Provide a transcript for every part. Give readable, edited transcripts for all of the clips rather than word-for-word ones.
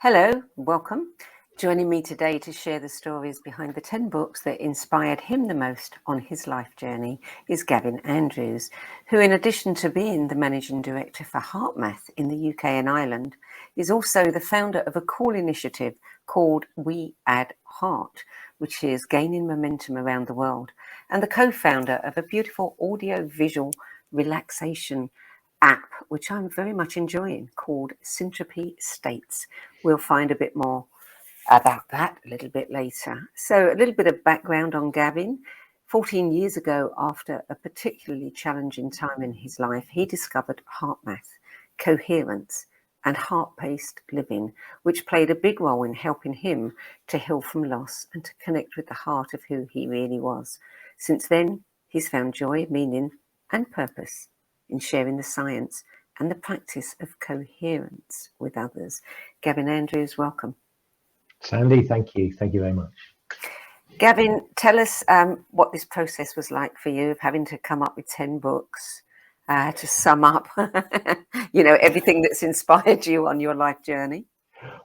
Hello, welcome. Joining me today to share the stories behind the 10 books that inspired him the most on his life journey is Gavin Andrews, who, in addition to being the managing director for HeartMath in the UK and Ireland, is also the founder of a cool initiative called WeAddHeart, which is gaining momentum around the world, and the co-founder of a beautiful audio-visual relaxation app, which I'm very much enjoying, called Syntropy States. We'll find a bit more about that a little bit later. So a little bit of background on Gavin. 14 years ago, after a particularly challenging time in his life, he discovered HeartMath, coherence, and heart-paced living, which played a big role in helping him to heal from loss and to connect with the heart of who he really was. Since then, he's found joy, meaning, and purpose in sharing the science and the practice of coherence with others. Gavin Andrews, welcome. Sandie, thank you. Thank you very much. Gavin, tell us what this process was like for you of having to come up with 10 books to sum up, everything that's inspired you on your life journey.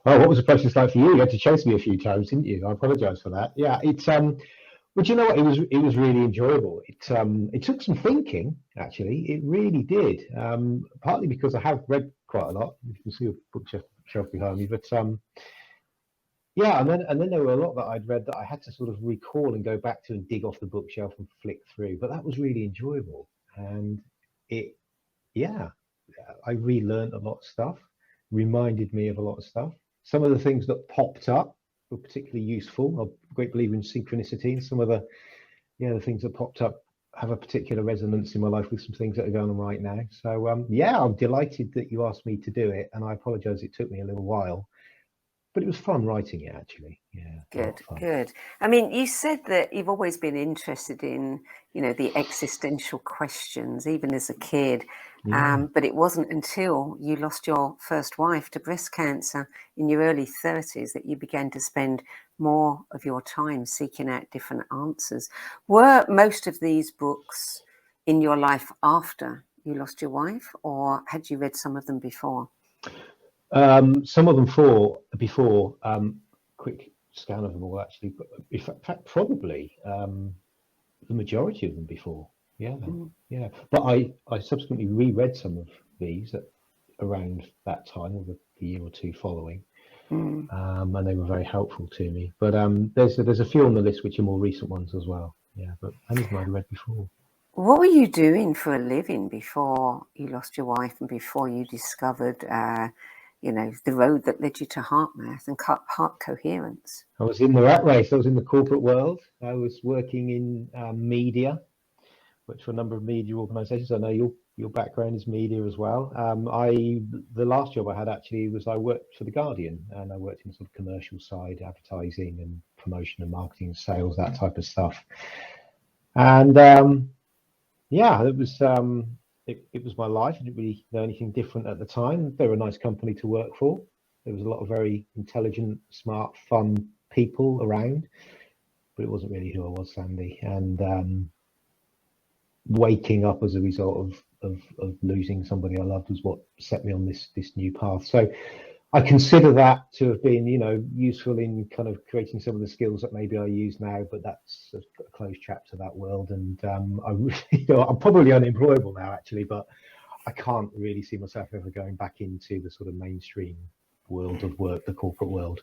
Oh, what was the process like for you? You had to chase me a few times, didn't you? I apologise for that. Yeah, it's but you know what? It was really enjoyable. It took some thinking, actually. It really did. Partly because I have read quite a lot. You can see a bookshelf behind me, but yeah, and then there were a lot that I'd read that I had to sort of recall and go back to and dig off the bookshelf and flick through. But that was really enjoyable, and I relearned a lot of stuff, reminded me of a lot of stuff. Some of the things that popped up were particularly useful. I'm a great believer in synchronicity, and some of the things that popped up have a particular resonance in my life with some things that are going on right now. So I'm delighted that you asked me to do it, and I apologise it took me a little while. But it was fun writing it, actually. Yeah. Good. I mean, you said that you've always been interested in, the existential questions, even as a kid. Yeah. But it wasn't until you lost your first wife to breast cancer in your early 30s that you began to spend more of your time seeking out different answers. Were most of these books in your life after you lost your wife, or had you read some of them before? Some of them before. Quick scan of them all, actually. But in fact, probably the majority of them before. Yeah. But I subsequently reread some of these around that time, or the year or two following, and they were very helpful to me. But there's a few on the list which are more recent ones as well. Yeah, but many of them I'd read before. What were you doing for a living before you lost your wife and before you discovered the road that led you to HeartMath and heart coherence? I was in the rat race. I was in the corporate world. I was working in media, which for a number of media organisations. I know your background is media as well. The last job I had actually was I worked for The Guardian, and I worked in sort of commercial side, advertising and promotion and marketing, sales, that type of stuff. And it was. It was my life. I didn't really know anything different at the time. They were a nice company to work for. There was a lot of very intelligent, smart, fun people around, but it wasn't really who I was, Sandie. And waking up as a result of losing somebody I loved was what set me on this new path. So I consider that to have been, useful in kind of creating some of the skills that maybe I use now, but that's a closed chapter, that world. And I'm probably unemployable now, actually, but I can't really see myself ever going back into the sort of mainstream world of work, the corporate world.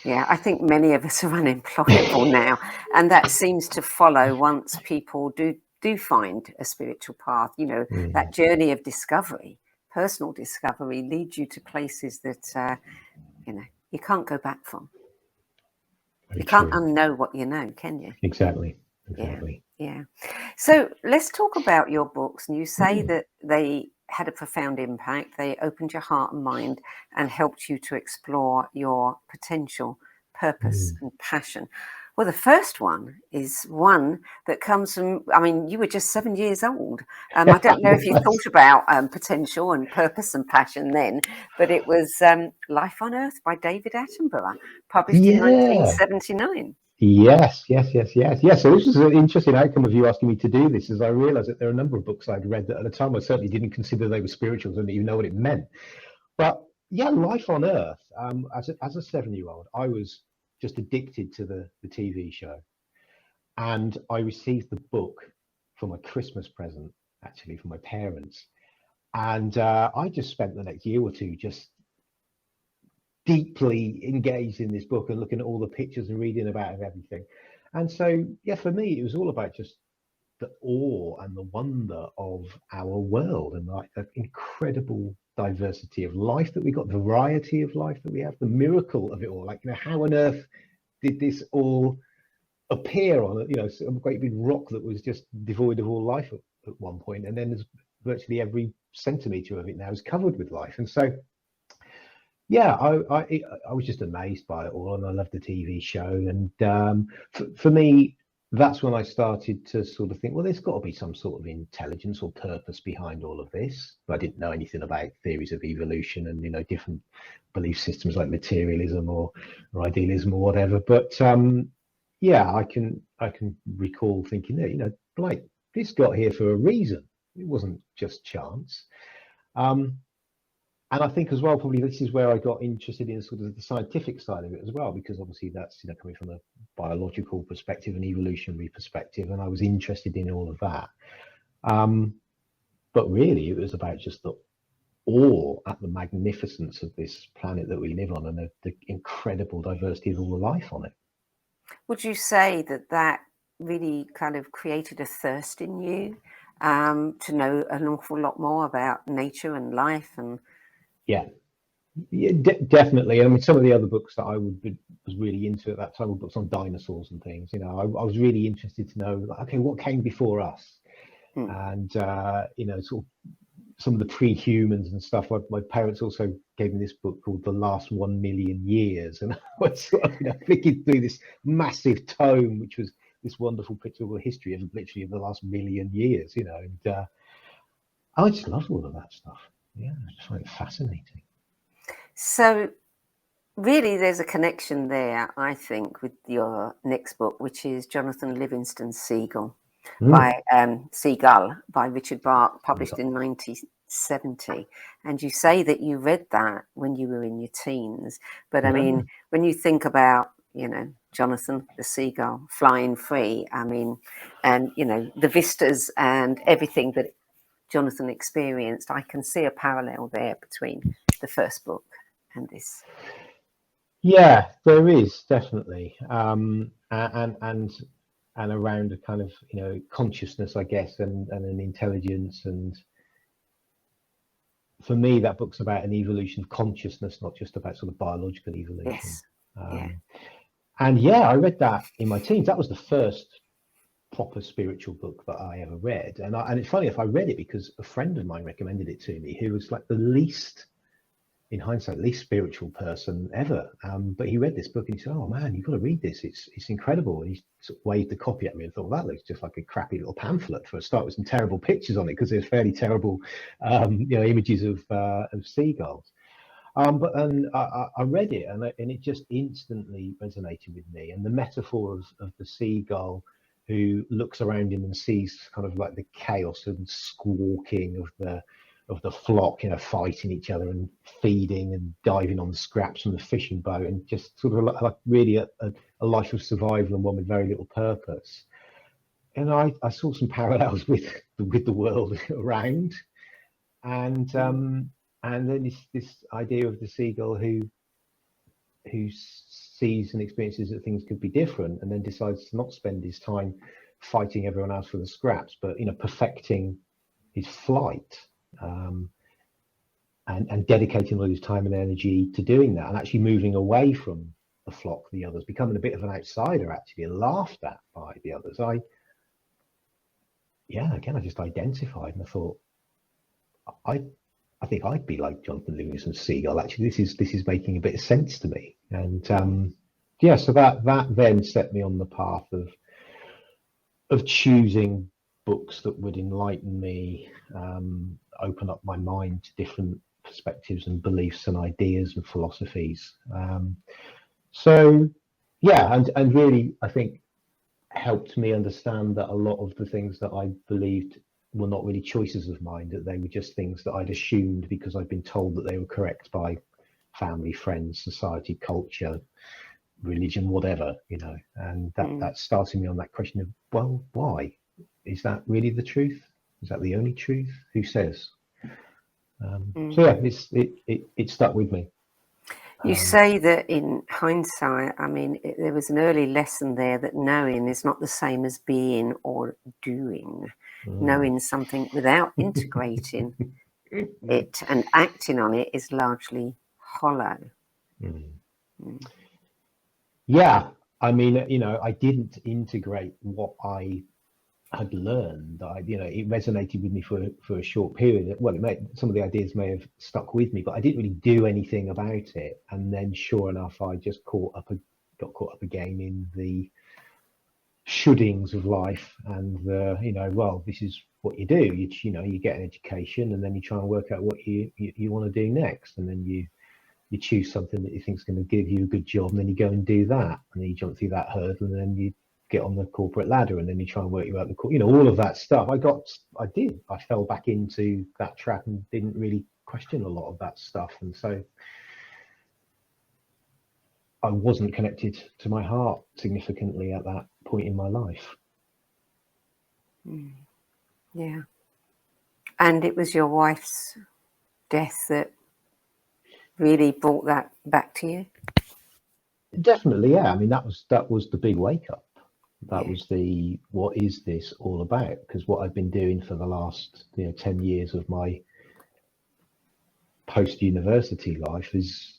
Yeah, I think many of us are unemployable now, and that seems to follow once people do find a spiritual path. That journey of discovery. Personal discovery leads you to places that you can't go back from. Very you can't true. unknow what you know, can you? Exactly. Yeah. So let's talk about your books. And you say that they had a profound impact. They opened your heart and mind and helped you to explore your potential, purpose and passion. Well, the first one is one that comes from, you were just 7 years old. I don't know if you thought about potential and purpose and passion then, but it was Life on Earth by David Attenborough, published in 1979. Yes. So this was an interesting outcome of you asking me to do this, as I realised that there are a number of books I'd read that at the time I certainly didn't consider they were spiritual. I didn't even know what it meant. But yeah, life on Earth. As a 7-year-old, I was just addicted to the TV show, and I received the book for my Christmas present, actually, from my parents. And I just spent the next year or two just deeply engaged in this book and looking at all the pictures and reading about everything. And so, yeah, for me, it was all about just the awe and the wonder of our world and like the incredible diversity of life that we got, variety of life that we have, the miracle of it all. Like, how on earth did this all appear on a great big rock that was just devoid of all life at one point, and then there's virtually every centimeter of it now is covered with life. And so, yeah, I was just amazed by it all, and I loved the TV show. And for me, that's when I started to sort of think, well, there's got to be some sort of intelligence or purpose behind all of this. But I didn't know anything about theories of evolution and different belief systems like materialism or idealism or whatever. But yeah, I can recall thinking that like this got here for a reason. It wasn't just chance. And I think as well, probably this is where I got interested in sort of the scientific side of it as well, because obviously that's coming from a biological perspective, an evolutionary perspective, and I was interested in all of that. But really, it was about just the awe at the magnificence of this planet that we live on and the incredible diversity of all the life on it. Would you say that really kind of created a thirst in you to know an awful lot more about nature and life? And yeah, definitely. I mean, some of the other books that I was really into at that time were books on dinosaurs and things. I was really interested to know, like, okay, what came before us, and sort of some of the pre-humans and stuff. My parents also gave me this book called The Last 1 Million Years, and I was sort of flicking through this massive tome, which was this wonderful picture of the history of literally of the last million years. And I just love all of that stuff. Yeah, I just find it fascinating. So really there's a connection there, I think, with your next book, which is Jonathan Livingston's Seagull by Richard Bach, published in 1970. And you say that you read that when you were in your teens. But I mean, when you think about, Jonathan the seagull flying free, I mean, and, the vistas and everything that Jonathan experienced, I can see a parallel there between the first book and this. Yeah, there is definitely, and around a kind of consciousness, I guess, and an intelligence. And for me, that book's about an evolution of consciousness, not just about sort of biological evolution. Yes. And yeah, I read that in my teens. That was the first proper spiritual book that I ever read. And it's funny, if I read it because a friend of mine recommended it to me, who was like the least, in hindsight, least spiritual person ever. But he read this book and he said, "Oh man, you've got to read this. It's incredible." And he sort of waved the copy at me and thought, "That looks just like a crappy little pamphlet for a start, with some terrible pictures on it, because there's fairly terrible, images of seagulls." But I read it and it just instantly resonated with me. And the metaphor of the seagull who looks around him and sees kind of like the chaos and squawking of the flock, fighting each other and feeding and diving on the scraps from the fishing boat, and just sort of like really a life of survival and one with very little purpose. And I saw some parallels with the world around, and then this idea of the seagull who sees and experiences that things could be different, and then decides to not spend his time fighting everyone else for the scraps, but perfecting his flight. And dedicating all his time and energy to doing that, and actually moving away from the flock, the others, becoming a bit of an outsider, actually, and laughed at by the others. I just identified, and I thought, I think I'd be like Jonathan Livingston's seagull. Actually, this is making a bit of sense to me. And so that then set me on the path of choosing books that would enlighten me, open up my mind to different perspectives and beliefs and ideas and philosophies. And really, I think, helped me understand that a lot of the things that I believed were not really choices of mine, that they were just things that I'd assumed because I'd been told that they were correct by family, friends, society, culture, religion, whatever, and that started me on that question of, well, why? Is that really the truth? Is that the only truth? Who says? So yeah, it stuck with me. You say that in hindsight, I mean, there was an early lesson there that knowing is not the same as being or doing. Knowing something without integrating it and acting on it is largely hollow. Yeah, I mean, I didn't integrate what I had learned. It resonated with me for a short period. Well, some of the ideas may have stuck with me, but I didn't really do anything about it. And then, sure enough, I just got caught up again in the shouldings of life, and well, this is what you do. You get an education, and then you try and work out what you want to do next, and then you choose something that you think is going to give you a good job, and then you go and do that, and then you jump through that hurdle, and then you get on the corporate ladder, and then you try and work you out all of that stuff. I fell back into that trap and didn't really question a lot of that stuff, and so I wasn't connected to my heart significantly at that point in my life. Yeah. And it was your wife's death that really brought that back to you? Definitely, yeah. I mean, that was the big wake up. That was the, what is this all about? Because what I've been doing for the last 10 years of my post-university life is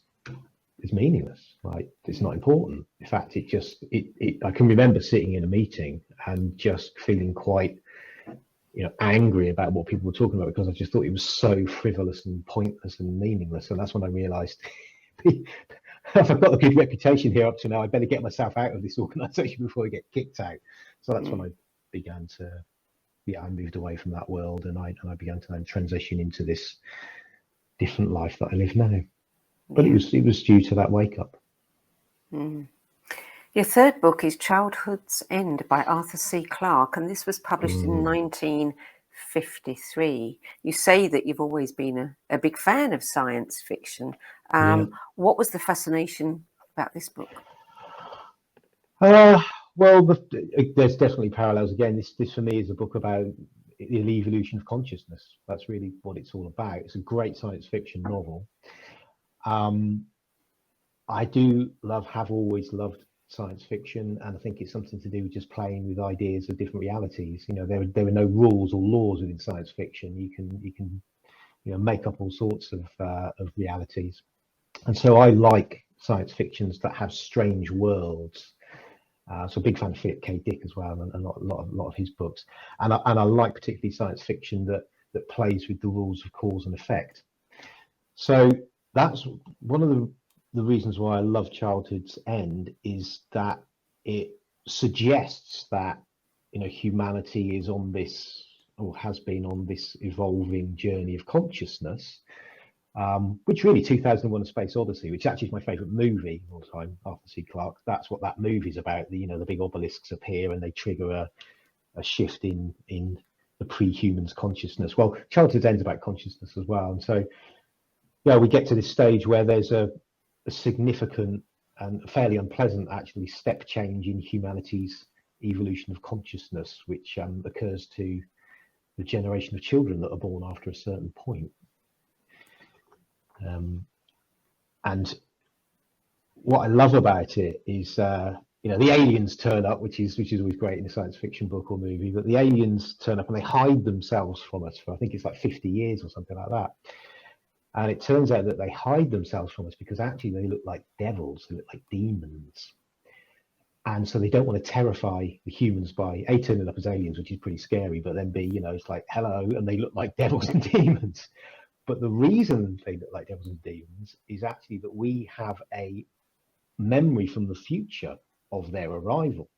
meaningless, right? It's not important. In fact, I can remember sitting in a meeting and just feeling quite angry about what people were talking about, because I just thought it was so frivolous and pointless and meaningless. And that's when I realized, if I've got a good reputation here up to now, I better get myself out of this organization before I get kicked out. So that's when I began to, I moved away from that world, and I began to then transition into this different life that I live now. But it was due to that wake up. Your third book is Childhood's End by Arthur C. Clarke, and this was published in 1953. You say that you've always been a big fan of science fiction. What was the fascination about this book? Well, there's definitely parallels. Again, this for me is a book about the evolution of consciousness. That's really what it's all about. It's a great science fiction novel. I have always loved science fiction, and I think it's something to do with just playing with ideas of different realities. There are no rules or laws within science fiction. You can make up all sorts of realities, and so I like science fictions that have strange worlds. So big fan of Philip K. Dick as well, and a lot of his books. And I like particularly science fiction that plays with the rules of cause and effect. So that's one of the reasons why I love Childhood's End, is that it suggests that humanity is on this, or has been on this, evolving journey of consciousness, which really 2001: A Space Odyssey, which actually is my favorite movie of all time, Arthur C. Clarke. That's what that movie's about. The big obelisks appear and they trigger a shift in the pre-human's consciousness. Well, Childhood's End is about consciousness as well, and so we get to this stage where there's a significant and fairly unpleasant, actually, step change in humanity's evolution of consciousness, which occurs to the generation of children that are born after a certain point. And what I love about it is, the aliens turn up, which is always great in a science fiction book or movie. But the aliens turn up and they hide themselves from us for, I think it's like 50 years or something like that. And it turns out that they hide themselves from us because actually they look like devils, they look like demons. And so they don't want to terrify the humans by A, turning up as aliens, which is pretty scary, but then B, it's like, hello, and they look like devils and demons. But the reason they look like devils and demons is actually that we have a memory from the future of their arrival.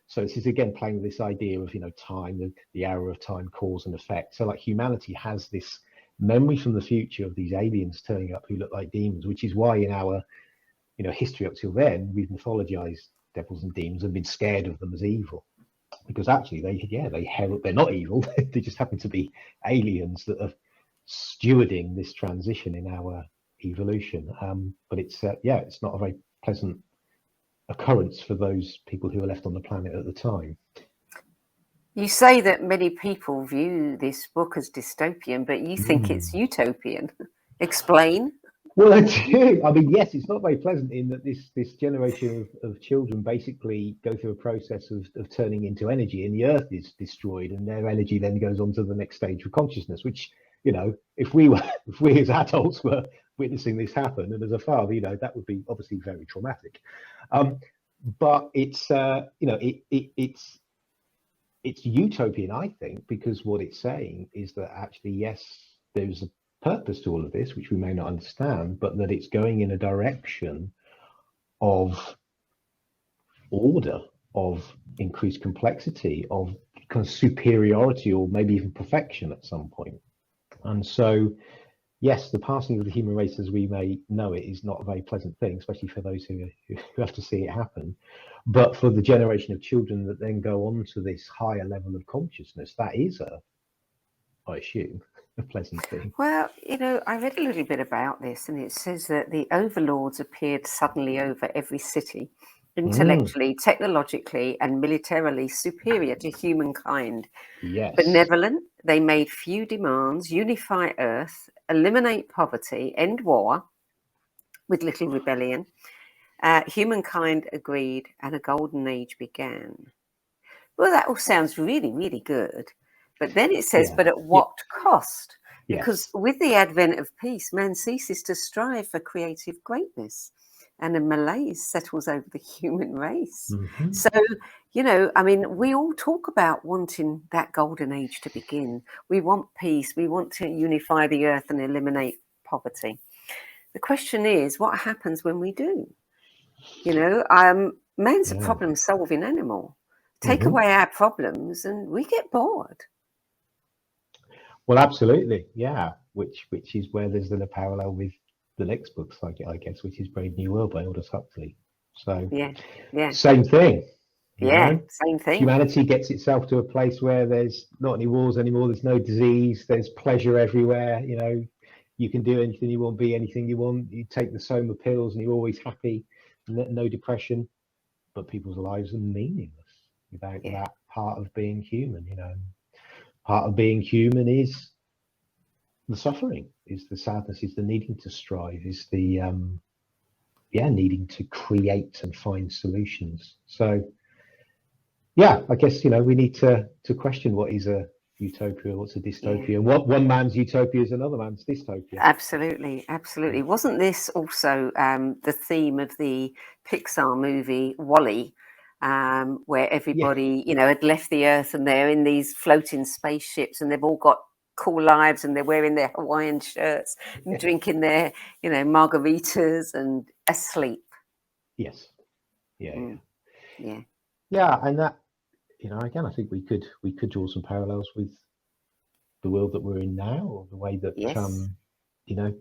So this is again playing with this idea of time, the arrow of time, cause and effect. So like humanity has this memory from the future of these aliens turning up who look like demons, which is why in our history up till then we've mythologized devils and demons and been scared of them as evil, because actually they're not evil. They just happen to be aliens that are stewarding this transition in our evolution. But it's it's not a very pleasant occurrence for those people who were left on the planet at the time. You say that many people view this book as dystopian, but you think it's utopian. Explain. Well, I do. I mean, yes, it's not very pleasant in that this generation of children basically go through a process of turning into energy, and the Earth is destroyed, and their energy then goes on to the next stage of consciousness. Which, you know, if we as adults were witnessing this happen, and as a father, you know, that would be obviously very traumatic. But it's it's utopian, I think, because what it's saying is that actually, yes, there's a purpose to all of this, which we may not understand, but that it's going in a direction of order, of increased complexity, of kind of superiority, or maybe even perfection at some point. And so, yes, the passing of the human race as we may know it is not a very pleasant thing, especially for those who have to see it happen. But for the generation of children that then go on to this higher level of consciousness, that is I assume, a pleasant thing. Well, you know, I read a little bit about this, and it says that the overlords appeared suddenly over every city, intellectually, technologically, and militarily superior to humankind. Yes. Benevolent, they made few demands, unify Earth, eliminate poverty, end war with little rebellion. Humankind agreed, and a golden age began. Well, that all sounds really, really good. But then it says, but at what cost? Because with the advent of peace, man ceases to strive for creative greatness, and a malaise settles over the human race. So, you know, I mean, we all talk about wanting that golden age to begin. We want peace. We want to unify the earth and eliminate poverty. The question is, what happens when we do? You know, man's a problem-solving animal. Take away our problems and we get bored. Well, absolutely, yeah. Which is where there's then a parallel with the next books, I guess, which is Brave New World by Aldous Huxley. So same thing. Same thing. Humanity gets itself to a place where there's not any wars anymore. There's no disease. There's pleasure everywhere. You know, you can do anything you want, be anything you want. You take the Soma pills and you're always happy. No depression. But people's lives are meaningless without that part of being human. You know, part of being human is the suffering, is the sadness, is the needing to strive, is the needing to create and find solutions. So I guess, you know, we need to question what is a utopia, what's a dystopia, and what one man's utopia is another man's dystopia. Absolutely. Wasn't this also the theme of the Pixar movie WALL-E, where everybody, you know, had left the Earth and they're in these floating spaceships and they've all got cool lives and they're wearing their Hawaiian shirts and drinking their, you know, margaritas and asleep. Yes. Yeah. And that, you know, again, I think we could draw some parallels with the world that we're in now, or the way that you know,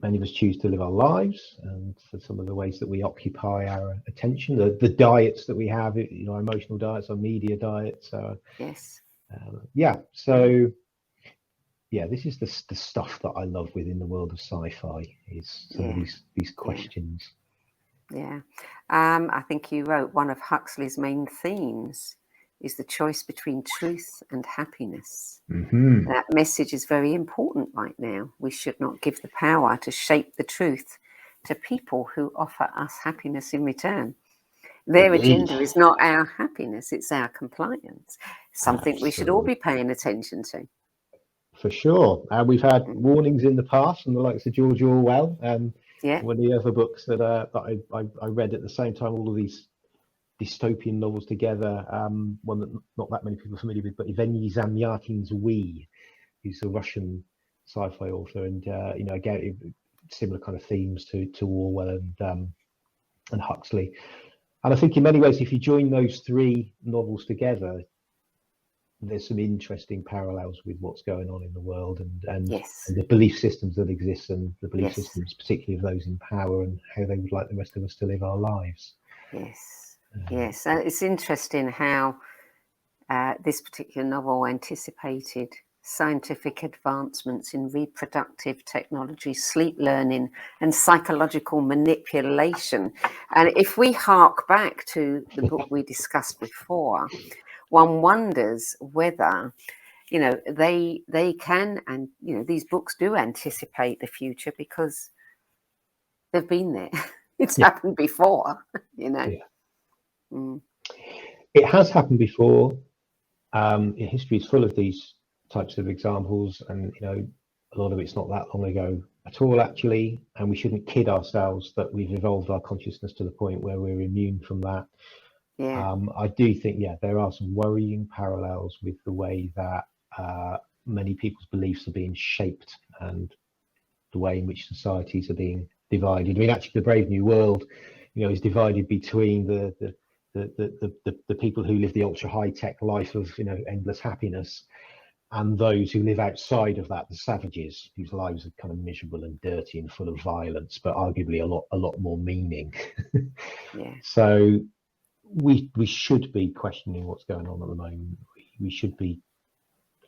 many of us choose to live our lives, and for some of the ways that we occupy our attention, the diets that we have, you know, our emotional diets, our media diets. This is the stuff that I love within the world of sci-fi, is some of these questions. I think you wrote one of Huxley's main themes is the choice between truth and happiness. That message is very important right now. We should not give the power to shape the truth to people who offer us happiness in return. Their agenda is not our happiness, it's our compliance. Something we should all be paying attention to. For sure. We've had warnings in the past from the likes of George Orwell. One of the other books that I read at the same time, all of these dystopian novels together, one that not that many people are familiar with, but Evgeny Zamyatin's We, who's a Russian sci-fi author, and you know, again, similar kind of themes to Orwell and Huxley. And I think in many ways, if you join those three novels together, there's some interesting parallels with what's going on in the world, and the belief systems that exist, and the belief systems, particularly of those in power, and how they would like the rest of us to live our lives. It's interesting how this particular novel anticipated scientific advancements in reproductive technology, sleep learning, and psychological manipulation. And if we hark back to the book we discussed before, one wonders whether, you know, they can, and, you know, these books do anticipate the future because they've been there. It's happened before, you know. Yeah. Mm. It has happened before. History is full of these types of examples, and, you know, a lot of it's not that long ago at all, actually, and we shouldn't kid ourselves that we've evolved our consciousness to the point where we're immune from that. Yeah. I do think, there are some worrying parallels with the way that many people's beliefs are being shaped and the way in which societies are being divided. I mean, actually, the Brave New World, you know, is divided between the people who live the ultra high tech life of, you know, endless happiness, and those who live outside of that, the savages, whose lives are kind of miserable and dirty and full of violence, but arguably a lot more meaning. Yeah. So we should be questioning what's going on at the moment. We should be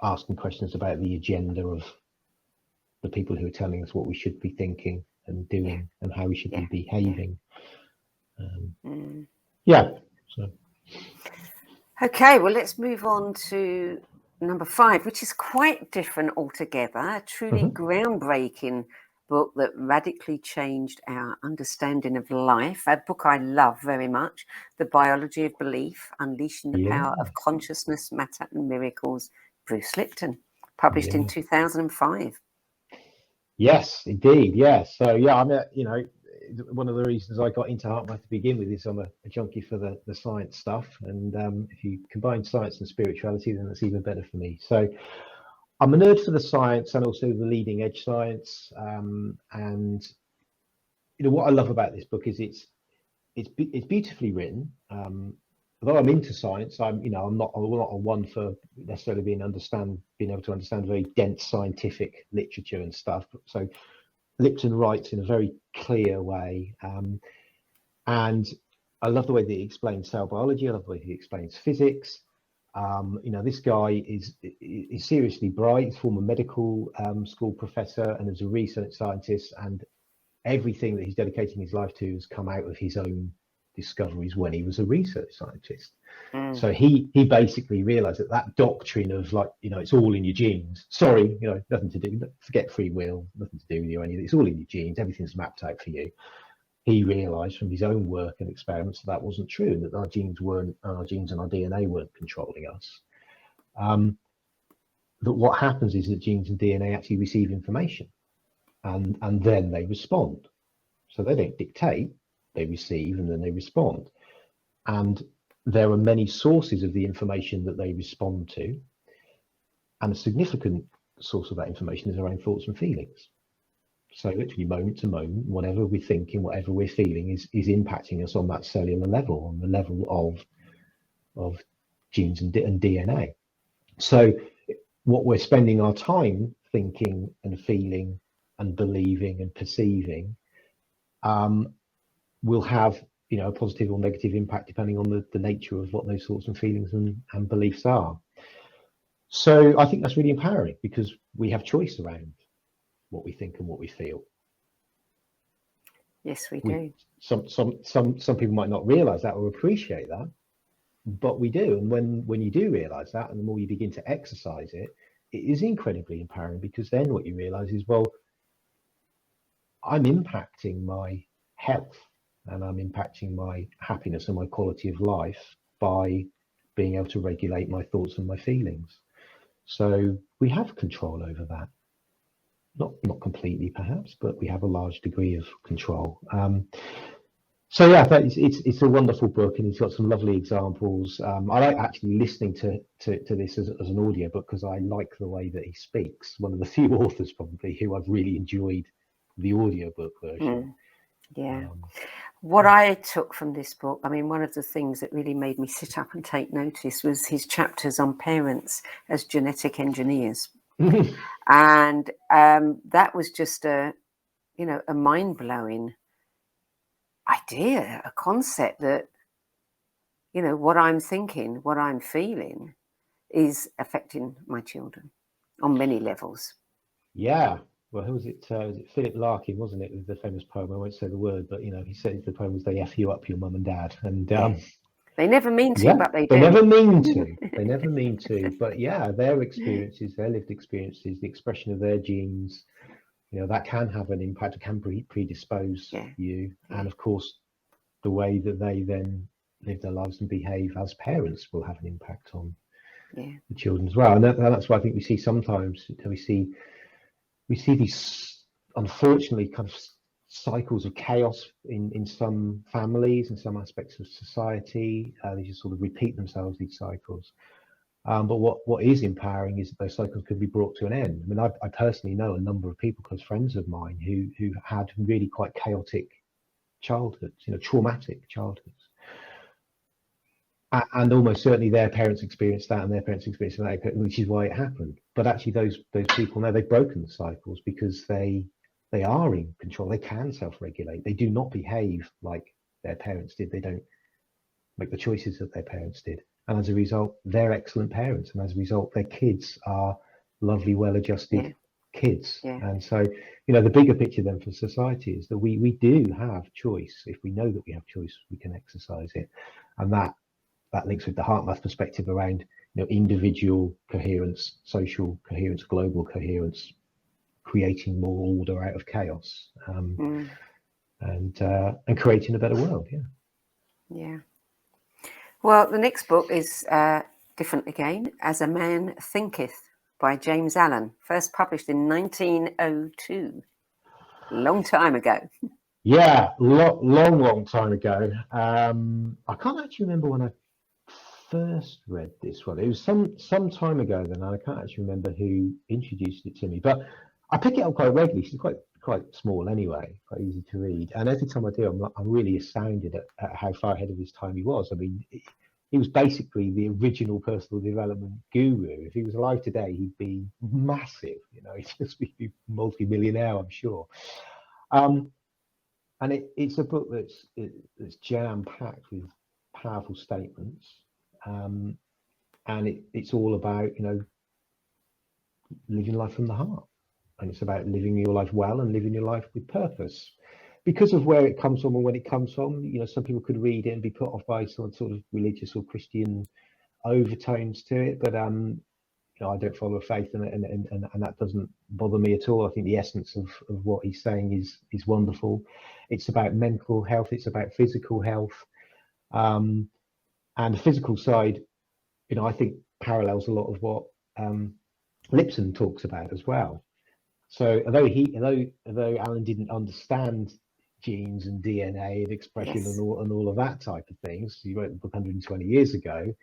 asking questions about the agenda of the people who are telling us what we should be thinking and doing, and how we should be behaving. So. Okay, well, let's move on to number 5, which is quite different altogether. A truly groundbreaking book that radically changed our understanding of life. A book I love very much, The Biology of Belief, Unleashing the Power of Consciousness, Matter and Miracles, Bruce Lipton, published in 2005. Yes, indeed. Yes. So, I'm you know, one of the reasons I got into HeartMath to begin with is I'm a junkie for the science stuff, and if you combine science and spirituality, then that's even better for me. So I'm a nerd for the science and also the leading edge science, and, you know, what I love about this book is it's beautifully written. Although I'm into science, I'm not a one for necessarily being able to understand very dense scientific literature and stuff. So Lipton writes in a very clear way, and I love the way that he explains cell biology. I love the way he explains physics. You know, this guy is seriously bright. He's a former medical school professor and is a research scientist, and everything that he's dedicating his life to has come out of his own discoveries when he was a research scientist. So he basically realized that doctrine of, like, you know, it's all in your genes. Sorry, you know, nothing to do, forget free will, nothing to do with you or anything. It's all in your genes. Everything's mapped out for you. He realized from his own work and experiments that wasn't true, and that our genes and our DNA weren't controlling us. That what happens is that genes and DNA actually receive information, and then they respond. So they don't dictate, they receive, and then they respond. And there are many sources of the information that they respond to, and a significant source of that information is our own thoughts and feelings. So literally moment to moment, whatever we're thinking, whatever we're feeling is impacting us on that cellular level, on the level of genes and DNA. So what we're spending our time thinking and feeling and believing and perceiving will have, you know, a positive or negative impact depending on the nature of what those thoughts and feelings and beliefs are. So I think that's really empowering, because we have choice around what we think and what we feel. Yes, we do. Some people might not realize that or appreciate that, but we do. And when you do realize that, and the more you begin to exercise it, it is incredibly empowering, because then what you realize is, well, I'm impacting my health, and I'm impacting my happiness and my quality of life by being able to regulate my thoughts and my feelings. So we have control over that. Not completely, perhaps, but we have a large degree of control. So yeah, it's a wonderful book, and it's got some lovely examples. I like actually listening to this as an audio book, because I like the way that he speaks. One of the few authors probably who I've really enjoyed the audiobook version. What I took from this book, I mean, one of the things that really made me sit up and take notice was his chapters on parents as genetic engineers. And that was just a mind-blowing idea, a concept that, you know, what I'm thinking, what I'm feeling is affecting my children. on many levels. Yeah. Well, who was it? Was it Philip Larkin, wasn't it? With the famous poem. I won't say the word, but he said the poem was "They F you up, your mum and dad," and they never mean to, but they do. They never mean to. They never mean to. But yeah, their experiences, their lived experiences, the expression of their genes, that can have an impact. It can predispose you, and of course, the way that they then live their lives and behave as parents will have an impact on the children as well. And that's why I think we see sometimes we see these, unfortunately, kind of cycles of chaos in some families and some aspects of society. They just sort of repeat themselves, these cycles. But what is empowering is that those cycles could be brought to an end. I mean, I personally know a number of people, close friends of mine, who had really quite chaotic childhoods, traumatic childhoods. And almost certainly their parents experienced that, and their parents experienced that, which is why it happened. But actually, those people now, they've broken the cycles because they are in control. They can self-regulate. They do not behave like their parents did. They don't make the choices that their parents did. And as a result, they're excellent parents. And as a result, their kids are lovely, well-adjusted kids. And so, the bigger picture then for society is that we do have choice. If we know that we have choice, we can exercise it. And that links with the HeartMath perspective around individual coherence, social coherence, global coherence, creating more order out of chaos, and creating a better world. Well, the next book is different again. As a Man Thinketh by James Allen, first published in 1902, long time ago. Long time ago. I can't actually remember when I first read this one. It was some time ago then. I can't actually remember who introduced it to me, but I pick it up quite regularly. It's quite small anyway, quite easy to read. And every time I do, I'm really astounded at how far ahead of his time he was. I mean, he was basically the original personal development guru. If he was alive today, he'd be massive. He'd just be multi-millionaire, I'm sure. And it's a book that's jam-packed with powerful statements. And it's all about, living life from the heart. And it's about living your life well and living your life with purpose. Because of where it comes from and when it comes from, some people could read it and be put off by some sort of religious or Christian overtones to it. But I don't follow faith, and that doesn't bother me at all. I think the essence of what he's saying is wonderful. It's about mental health. It's about physical health. And the physical side, I think parallels a lot of what Lipton talks about as well. So although Alan didn't understand genes and DNA and expression and all of that type of things, he wrote the book 120 years ago.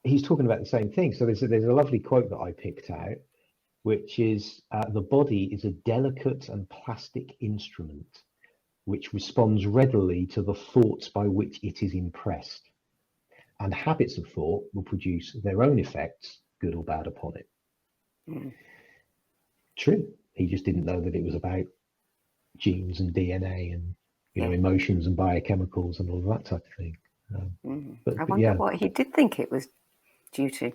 He's talking about the same thing. So there's a lovely quote that I picked out, which is, "The body is a delicate and plastic instrument which responds readily to the thoughts by which it is impressed, and habits of thought will produce their own effects, good or bad, upon it." True. He just didn't know that it was about genes and DNA and emotions and biochemicals and all of that type of thing. I wonder what he did think it was due to.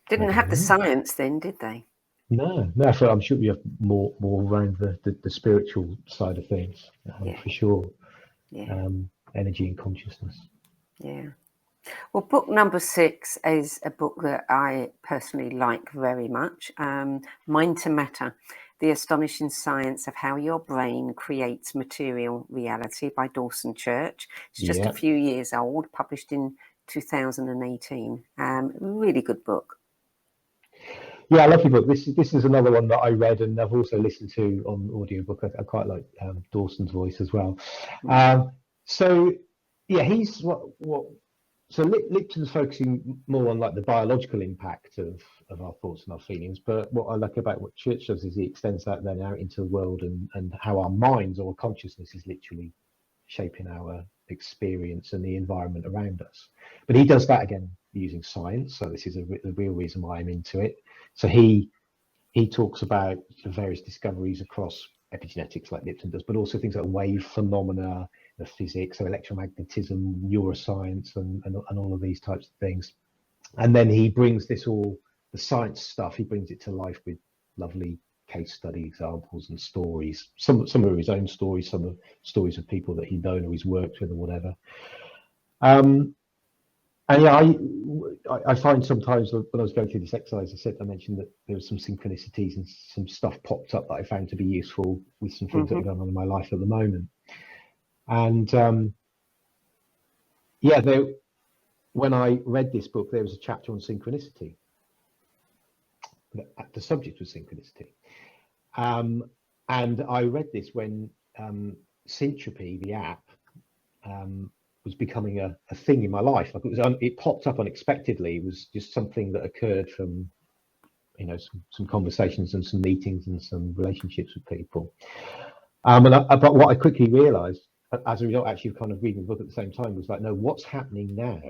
Didn't have the science then, did they? No. So I'm sure we have more around the spiritual side of things, for sure. Energy and consciousness. Well, book number 6 is a book that I personally like very much. Mind to Matter, The Astonishing Science of How Your Brain Creates Material Reality by Dawson Church. It's just a few years old, published in 2018. Really good book. Yeah, I love your book. This is another one that I read and I've also listened to on audiobook. I quite like Dawson's voice as well. He's So Lipton's focusing more on like the biological impact of our thoughts and our feelings, but what I like about what Church does is he extends that then out into the world and how our minds or consciousness is literally shaping our experience and the environment around us. But he does that again using science, so this is the real reason why I'm into it. So he talks about the various discoveries across epigenetics like Lipton does, but also things like wave phenomena, the physics, so electromagnetism, neuroscience, and all of these types of things. And then he brings the science stuff, he brings it to life with lovely case study examples and stories. Some of his own stories, some of stories of people that he'd known or he's worked with or whatever. And yeah, I find sometimes when I was going through this exercise, I mentioned that there was some synchronicities and some stuff popped up that I found to be useful with some things that are going on in my life at the moment. And yeah, when I read this book, there was a chapter on synchronicity. The subject was synchronicity. And I read this when Syntropy, the app, was becoming a thing in my life. Like it popped up unexpectedly. It was just something that occurred from, some conversations and some meetings and some relationships with people. But what I quickly realized as a result, actually kind of reading the book at the same time, was like, no, what's happening now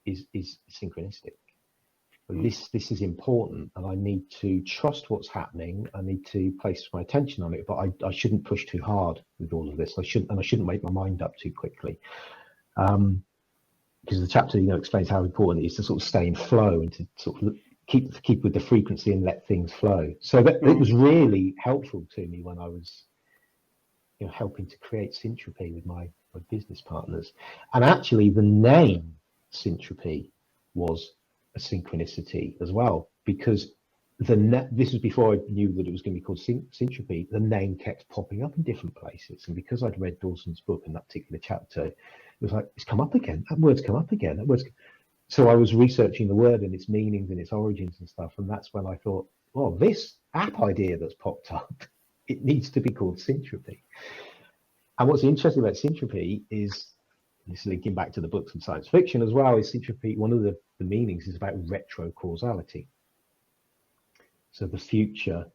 is synchronistic. This is important, and I need to trust what's happening. I need to place my attention on it, but I shouldn't push too hard with all of this. I shouldn't make my mind up too quickly. Because the chapter, explains how important it is to sort of stay in flow and to sort of keep with the frequency and let things flow. So that it was really helpful to me when I was, helping to create Syntropy with my business partners. And actually, the name Syntropy was a synchronicity as well, because this was before I knew that it was going to be called Syntropy. The name kept popping up in different places, and because I'd read Dawson's book and that particular chapter, it was like, it's come up again. That word's come up again. So I was researching the word and its meanings and its origins and stuff, and that's when I thought, well, this app idea that's popped up, it needs to be called Syntropy. And what's interesting about Syntropy is, this is linking back to the books and science fiction as well, is Syntropy, one of the meanings is about retrocausality. So the future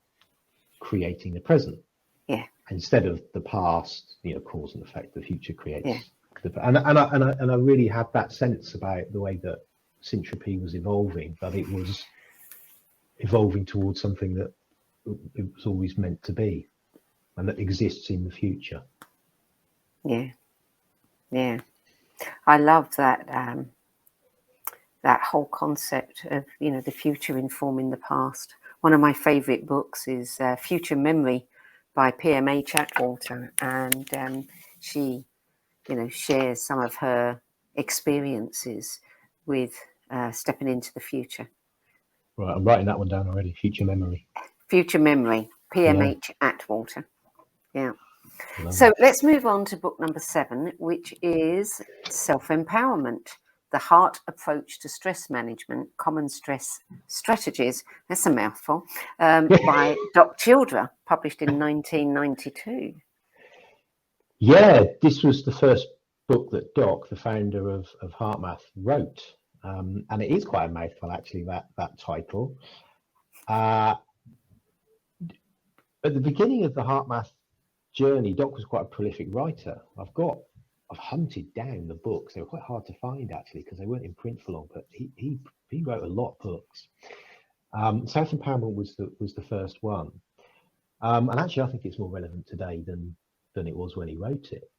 creating the present. Yeah. Instead of the past, cause and effect, the future creates. Yeah. And I really had that sense about the way that Syntropy was evolving, that it was evolving towards something that it was always meant to be, and that exists in the future. Yeah. I love that that whole concept of the future informing the past. One of my favorite books is Future Memory by Pam Gregory, and she shares some of her experiences with stepping into the future. Right, I'm writing that one down already. Future Memory, PMH Atwater. Yeah. So let's move on to book number 7, which is Self-Empowerment, The Heart Approach to Stress Management, Common Stress Strategies. That's a mouthful. By Doc Childra, published in 1992. Yeah, this was the first book that Doc, the founder of HeartMath, wrote. And it is quite a mouthful, actually, that title. At the beginning of the HeartMath journey, Doc was quite a prolific writer. I've hunted down the books. They were quite hard to find, actually, because they weren't in print for long, but he wrote a lot of books. Self-Empowerment was the first one. And actually, I think it's more relevant today than it was when he wrote it.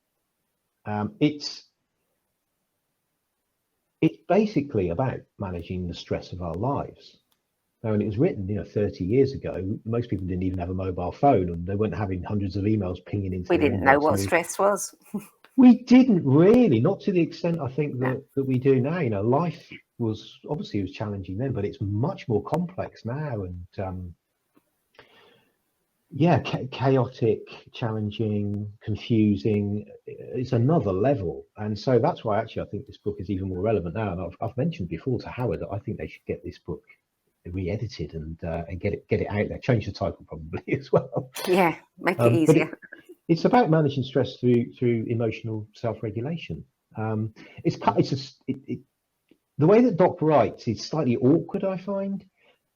It's basically about managing the stress of our lives. Now, when it was written, 30 years ago, most people didn't even have a mobile phone, and they weren't having hundreds of emails pinging into. We didn't know what stress was. We didn't really, not to the extent I think that we do now. Life was challenging then, but it's much more complex now, and chaotic, challenging, confusing. It's another level, and so that's why actually I think this book is even more relevant now. And I've mentioned before to Howard that I think they should get this book re-edited and get it out there. Change the title probably as well. Yeah, make it easier. It's about managing stress through emotional self-regulation. The way that Doc writes is slightly awkward, I find.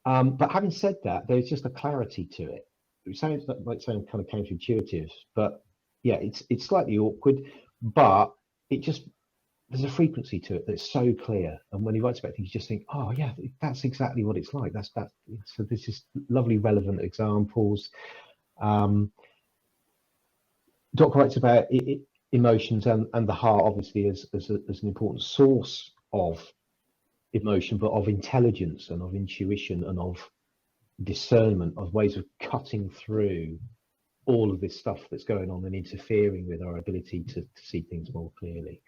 But having said that, there's just a clarity to it. It sounds like kind of counterintuitive, but yeah, it's slightly awkward, but there's a frequency to it that's so clear. And when he writes about things, you just think, oh yeah, that's exactly what it's like. So there's just lovely, relevant examples. Doc writes about emotions and the heart, obviously, as an important source of emotion, but of intelligence and of intuition and of discernment, of ways of cutting through all of this stuff that's going on and interfering with our ability to see things more clearly,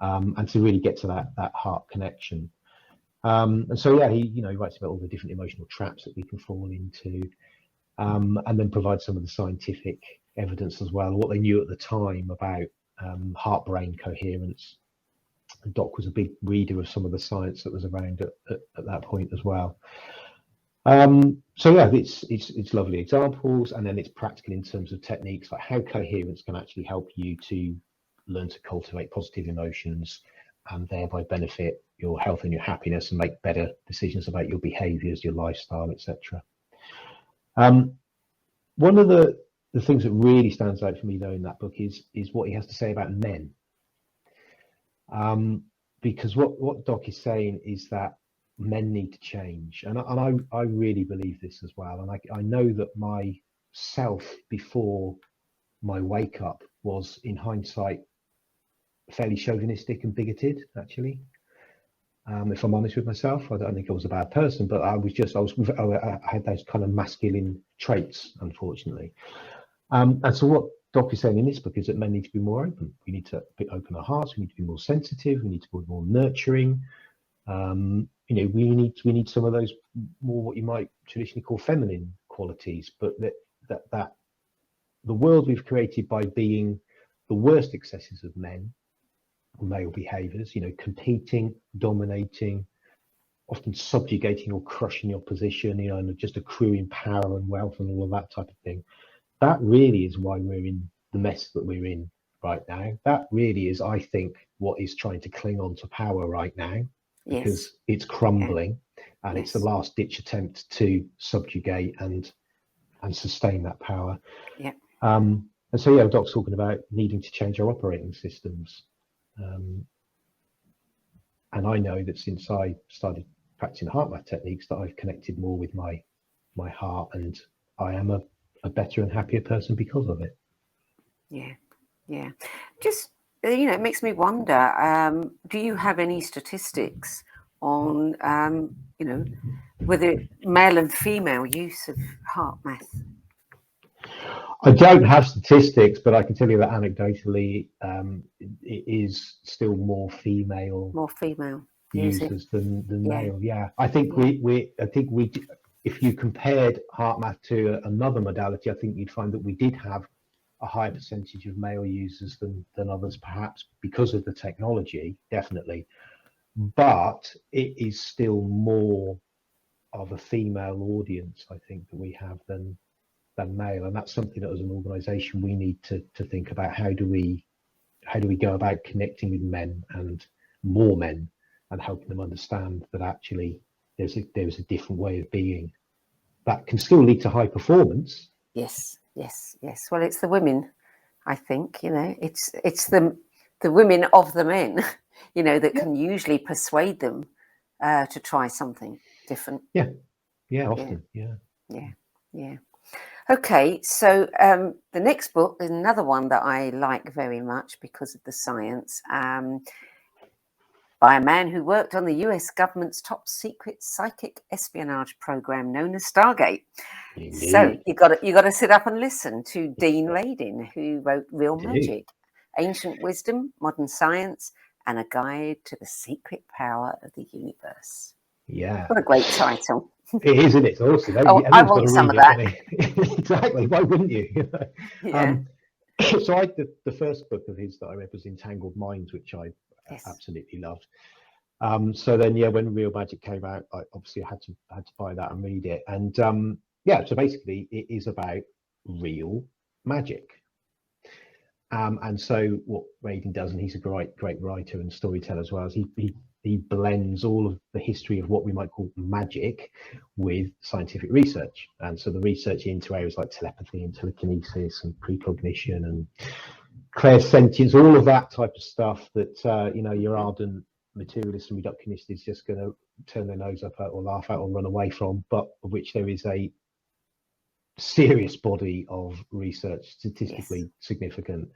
and to really get to that heart connection. And so, yeah, he writes about all the different emotional traps that we can fall into, and then provides some of the scientific evidence as well, what they knew at the time about heart-brain coherence. And Doc was a big reader of some of the science that was around at that point as well. So yeah, it's lovely examples, and then it's practical in terms of techniques, like how coherence can actually help you to learn to cultivate positive emotions and thereby benefit your health and your happiness and make better decisions about your behaviors, your lifestyle, etc. One of the things that really stands out for me though in that book is what he has to say about men. Because what Doc is saying is that men need to change, and I really believe this as well. And I know that my self before my wake up was, in hindsight, fairly chauvinistic and bigoted, actually. If I'm honest with myself, I don't think I was a bad person, but I had those kind of masculine traits, unfortunately. And so what Doc is saying in this book is that men need to be more open. We need to open our hearts. We need to be more sensitive. We need to be more nurturing. We need some of those more what you might traditionally call feminine qualities, but that the world we've created by being the worst excesses of men, male behaviors, competing, dominating, often subjugating or crushing your position, and just accruing power and wealth and all of that type of thing. That really is why we're in the mess that we're in right now. That really is, I think, what is trying to cling on to power right now, because it's crumbling, and it's the last ditch attempt to subjugate and sustain that power. Yeah. And so, yeah, Doc's talking about needing to change our operating systems. And I know that since I started practicing HeartMath techniques, that I've connected more with my heart, and I am a better and happier person because of it. Yeah. Just, it makes me wonder, do you have any statistics on, whether male and female use of HeartMath? I don't have statistics, but I can tell you that anecdotally, it is still more female users than male. Yeah, I think if you compared HeartMath to another modality, I think you'd find that we did have a higher percentage of male users than others, perhaps because of the technology, definitely. But it is still more of a female audience, I think, that we have than male, and that's something that as an organization we need to think about. How do we go about connecting with men, and more men, and helping them understand that actually there's a different way of being that can still lead to high performance. Yes. Well, it's the women, I think, it's the women of the men, that can usually persuade them to try something different. Yeah, often. Yeah. Okay, so the next book is another one that I like very much because of the science, by a man who worked on the US government's top secret psychic espionage program known as Stargate. Indeed. So you got to sit up and listen to Dean Ladin, who wrote Real Magic, Ancient Wisdom, Modern Science, and a Guide to the Secret Power of the Universe. Yeah. What a great title. It is, isn't it? It's awesome. I want some of that. Exactly. Why wouldn't you? Yeah. So the first book of his that I read was Entangled Minds, which I absolutely loved. So then, when Real Magic came out, I obviously had to buy that and read it. And so basically, it is about real magic. And so what Ladin does, and he's a great writer and storyteller as well, is he blends all of the history of what we might call magic with scientific research. And so the research into areas like telepathy and telekinesis and precognition and clairsentience, all of that type of stuff that your ardent materialist and reductionist is just going to turn their nose up at or laugh at or run away from, but of which there is a serious body of research, statistically significant.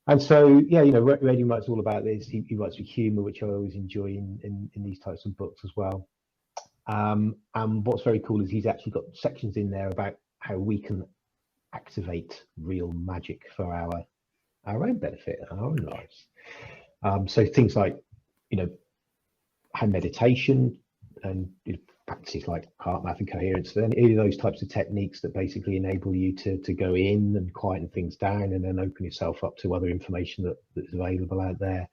And so, yeah, you know, Redding writes all about this. He writes with humour, which I always enjoy in these types of books as well. And what's very cool is he's actually got sections in there about how we can activate real magic for our own benefit and our own lives. So things like, you know, how meditation and practices like HeartMath and coherence, any of those types of techniques that basically enable you to go in and quieten things down and then open yourself up to other information that's available out there.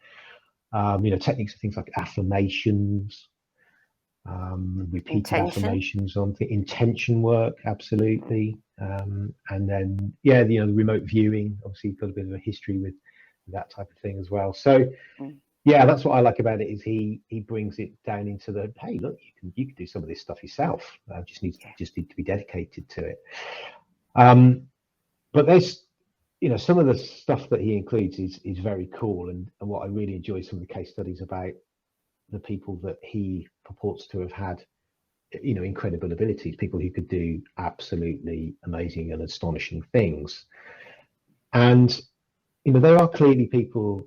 You know, techniques of things like affirmations, repeated affirmations on the intention work, absolutely. And then, yeah, you know, the remote viewing, obviously you've got a bit of a history with that type of thing as well. So yeah, that's what I like about it, is he brings it down into the, hey, look, you can do some of this stuff yourself. Just need to be dedicated to it. But there's, you know, some of the stuff that he includes is very cool, and what I really enjoy, some of the case studies about the people that he purports to have had, you know, incredible abilities, people who could do absolutely amazing and astonishing things. And, you know, there are clearly people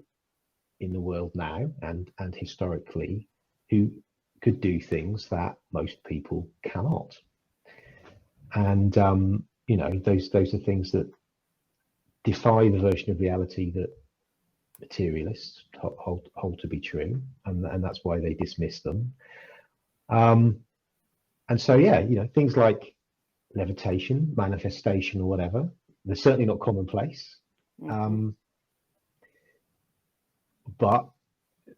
in the world now and historically who could do things that most people cannot. And, you know, those are things that defy the version of reality that materialists hold to be true, and that's why they dismiss them. And so, yeah, you know, things like levitation, manifestation, or whatever, they're certainly not commonplace. But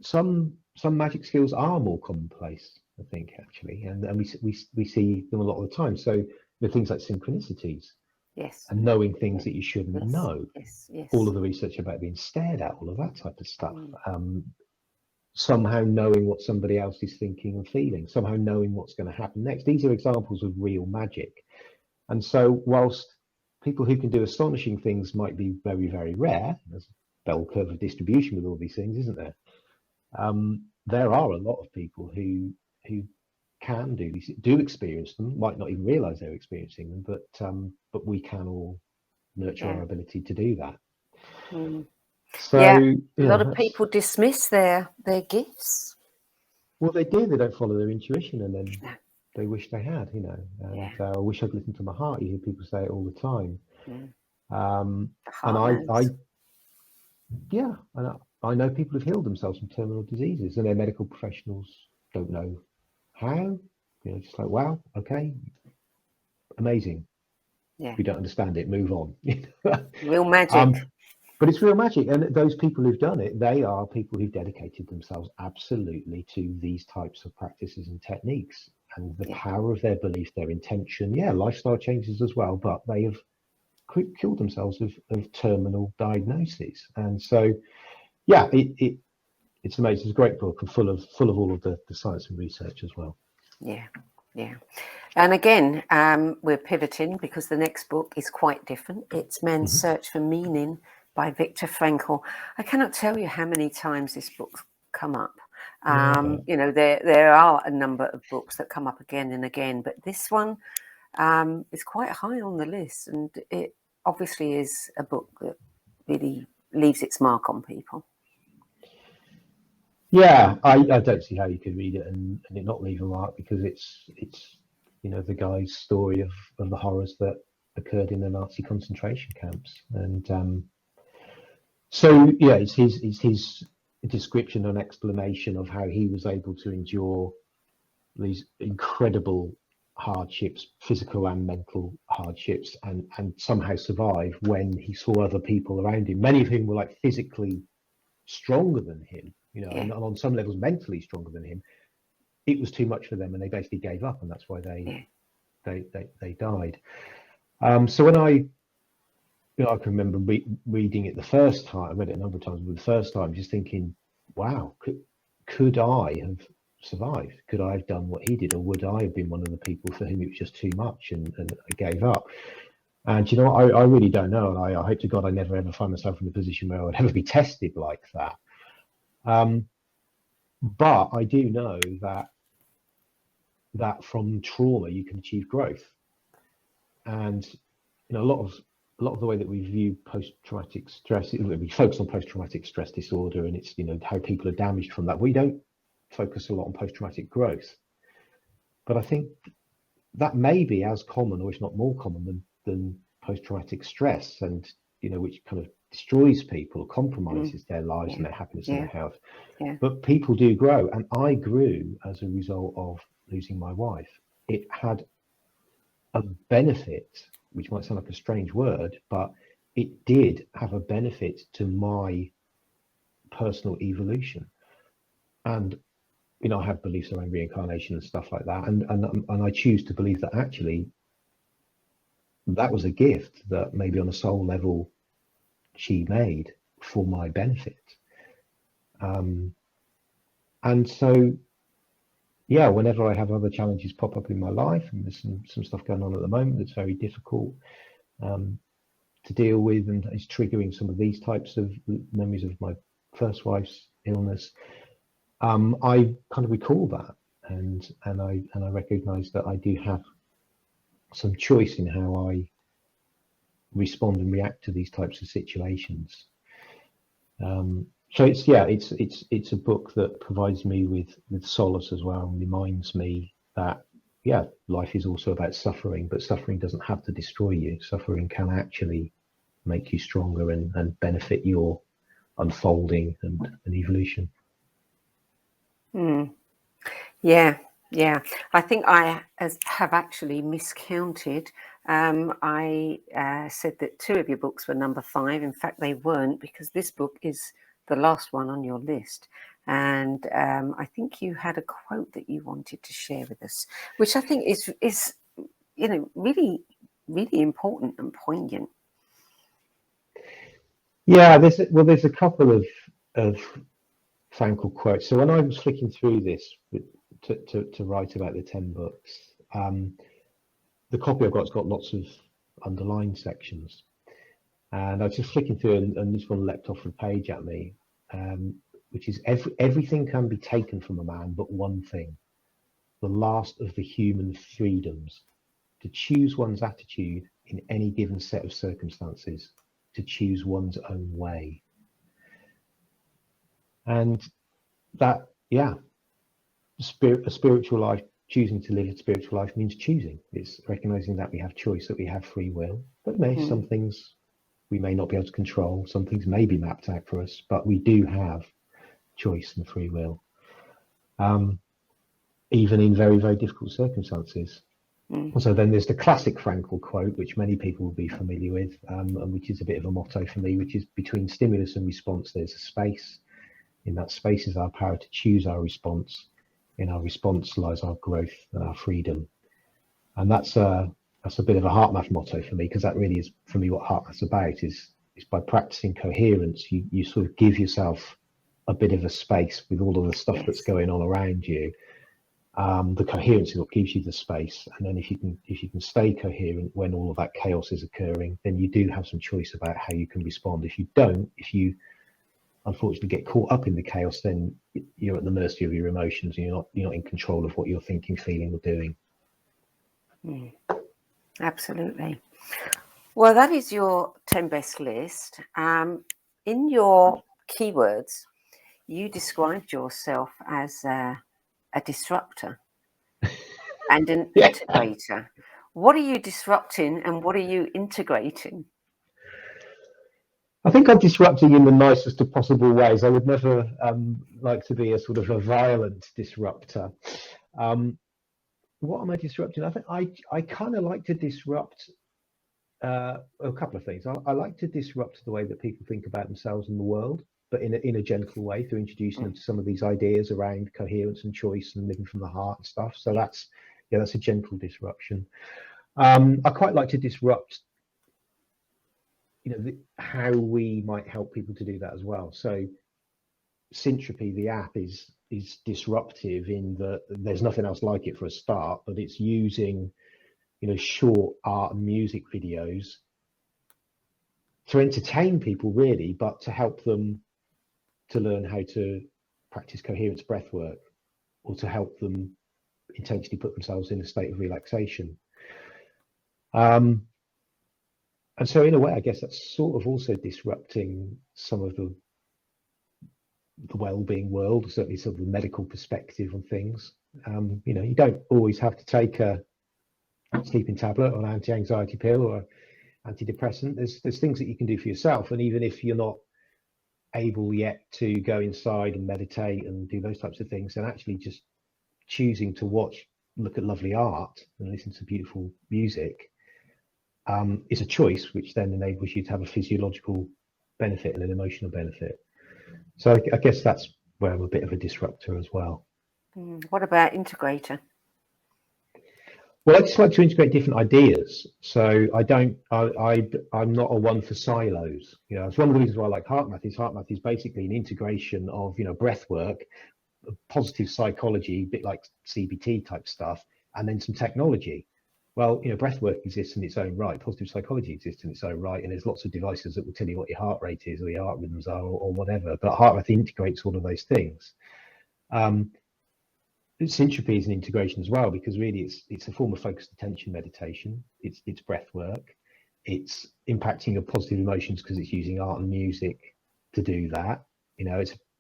some magic skills are more commonplace, I think, actually, and we see them a lot of the time. So the things like synchronicities, and knowing things that you shouldn't know, all of the research about being stared at, all of that type of stuff. Somehow knowing what somebody else is thinking and feeling, somehow knowing what's going to happen next. These are examples of real magic. And so whilst people who can do astonishing things might be very, very rare, there's a bell curve of distribution with all these things, isn't there? There are a lot of people who can do experience them, might not even realize they're experiencing them, but we can all nurture our ability to do that. So a lot of people dismiss their gifts. Well, they do. They don't follow their intuition, and then they wish they had, you know. And I wish I'd listened to my heart. You hear people say it all the time. And I know people who've healed themselves from terminal diseases, and their medical professionals don't know how. You know, just like, wow, okay, amazing. We don't understand it. Move on. Real magic. But it's real magic, and those people who've done it, they are people who've dedicated themselves absolutely to these types of practices and techniques, and the power of their belief, their intention. Yeah, lifestyle changes as well, but they have cured themselves of terminal diagnoses. And so, yeah, it's amazing. It's a great book and full of all of the science and research as well. Yeah. And again, we're pivoting because the next book is quite different. It's Man's Search for Meaning by Viktor Frankl. I cannot tell you how many times this book's come up. You know, there are a number of books that come up again and again, but this one is quite high on the list, and it obviously is a book that really leaves its mark on people. Yeah, I don't see how you could read it and it not leave a mark, because it's you know, the guy's story of the horrors that occurred in the Nazi concentration camps. And so, yeah, it's his description and explanation of how he was able to endure these incredible hardships, physical and mental hardships, and somehow survive when he saw other people around him, many of whom were like physically stronger than him, you know, and on some levels mentally stronger than him. It was too much for them, and they basically gave up, and that's why they died. So when I can remember reading it the first time. I read it a number of times, but the first time just thinking, wow, could I have survived? Could I have done what he did, or would I have been one of the people for whom it was just too much and I gave up? And you know, I really don't know, and I hope to God I never ever find myself in a position where I would ever be tested like that. But I do know that from trauma you can achieve growth, and you know, a lot of a lot of the way that we view post-traumatic stress, we focus on post-traumatic stress disorder, and it's, you know, how people are damaged from that. We don't focus a lot on post-traumatic growth, but I think that may be as common, or if not more common, than post-traumatic stress, and, you know, which kind of destroys people, compromises their lives and their happiness and their health. But people do grow, and I grew as a result of losing my wife. It had a benefit, which might sound like a strange word, but it did have a benefit to my personal evolution. And, you know, I have beliefs around reincarnation and stuff like that, and I choose to believe that actually that was a gift that maybe on a soul level she made for my benefit. And so, yeah, whenever I have other challenges pop up in my life, and there's some stuff going on at the moment that's very difficult to deal with, and is triggering some of these types of memories of my first wife's illness, I kind of recall that, and I recognize that I do have some choice in how I respond and react to these types of situations. So it's a book that provides me with solace as well, and reminds me that life is also about suffering, but suffering doesn't have to destroy you. Suffering can actually make you stronger and benefit your unfolding and evolution. Yeah. I think I have actually miscounted. I said that 2 of your books were number 5. In fact, they weren't, because this book is the last one on your list. And I think you had a quote that you wanted to share with us, which I think is you know, really, really important and poignant. Yeah, there's a couple of Frankl quotes. So when I was flicking through this to write about the 10 books, the copy I've got's got lots of underlined sections, and I was just flicking through, and this one leapt off the page at me, which is everything can be taken from a man but one thing, the last of the human freedoms, to choose one's attitude in any given set of circumstances, to choose one's own way. And that, a spiritual life, choosing to live a spiritual life means choosing. It's recognizing that we have choice, that we have free will, but some things we may not be able to control, some things may be mapped out for us, but we do have choice and free will, even in very, very difficult circumstances. So then there's the classic Frankl quote, which many people will be familiar with, and which is a bit of a motto for me, which is, between stimulus and response, there's a space. In that space is our power to choose our response. In our response lies our growth and our freedom. And that's a bit of a HeartMath motto for me, because that really is, for me, what HeartMath's about, is by practicing coherence, you sort of give yourself a bit of a space with all of the stuff that's going on around you. The coherence is what gives you the space, and then if you can stay coherent when all of that chaos is occurring, then you do have some choice about how you can respond. If you don't, if you unfortunately get caught up in the chaos, then you're at the mercy of your emotions, and you're not in control of what you're thinking, feeling, or doing. Absolutely. Well, that is your 10 best list. In your keywords, you described yourself as a disruptor and an integrator. What are you disrupting and what are you integrating? I think I'm disrupting in the nicest of possible ways. I would never like to be a sort of a violent disruptor. What am I disrupting? I think I kind of like to disrupt a couple of things. I like to disrupt the way that people think about themselves and the world, but in a gentle way, through introducing them to some of these ideas around coherence and choice and living from the heart and stuff. So that's a gentle disruption. I quite like to disrupt, how we might help people to do that as well. So Syntropy, the app, is disruptive in that there's nothing else like it for a start, but it's using short art and music videos to entertain people, really, but to help them to learn how to practice coherence breath work, or to help them intentionally put themselves in a state of relaxation. And so in a way, I guess that's sort of also disrupting some of the well-being world, certainly sort of the medical perspective on things. You don't always have to take a sleeping tablet or an anti-anxiety pill or antidepressant. There's things that you can do for yourself, and even if you're not able yet to go inside and meditate and do those types of things, then actually just choosing to look at lovely art and listen to beautiful music is a choice, which then enables you to have a physiological benefit and an emotional benefit. So I guess that's where I'm a bit of a disruptor as well. What about integrator? Well, I just like to integrate different ideas. So I'm not a one for silos. It's one of the reasons why I like HeartMath. HeartMath is basically an integration of, breath work, positive psychology, a bit like CBT type stuff, and then some technology. Well, breath work exists in its own right. Positive psychology exists in its own right. And there's lots of devices that will tell you what your heart rate is or your heart rhythms are or whatever. But HeartMath integrates all of those things. Syntropy is an integration as well, because really it's a form of focused attention meditation. It's breath work. It's impacting your positive emotions because it's using art and music to do that.